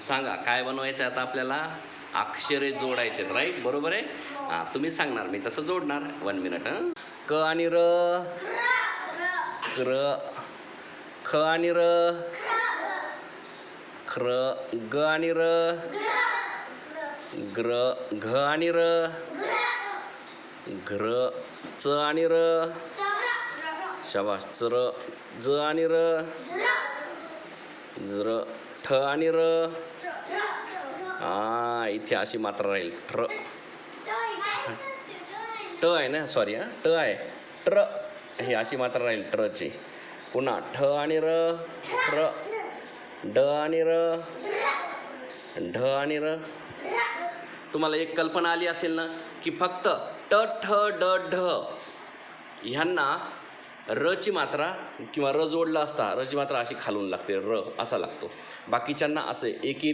सांगा काय बनवायचं आता आपल्याला? अक्षरे जोडायचे आहेत, राईट? बरोबर आहे. हां, तुम्ही सांगणार, मी तसं जोडणार. 1 मिनिट. क आणि र, क्र. ख आणि र, ख्र. ग आणि र, ग्र. घ आणि र, घ्र. च आणि र, शाबास, चर. ज आणि र, ज्र. ठ आणि र. इथे अशी मात्रा राहील, ट्र. ट आहे ना, सॉरी हां, ट आहे, ट्र. ही अशी मात्रा राहील ट्रची. पुन्हा ठ आणि र, ट्र. ड आणि र, ढ आणि र. तुम्हाला एक कल्पना आली असेल ना, की फक्त ट, ठ, ड, ढ ह्यांना रची मात्रा किंवा र जोडला असता रची मात्रा अशी खालून लागते, र असा लागतो. बाकीच्यांना असे एकेरी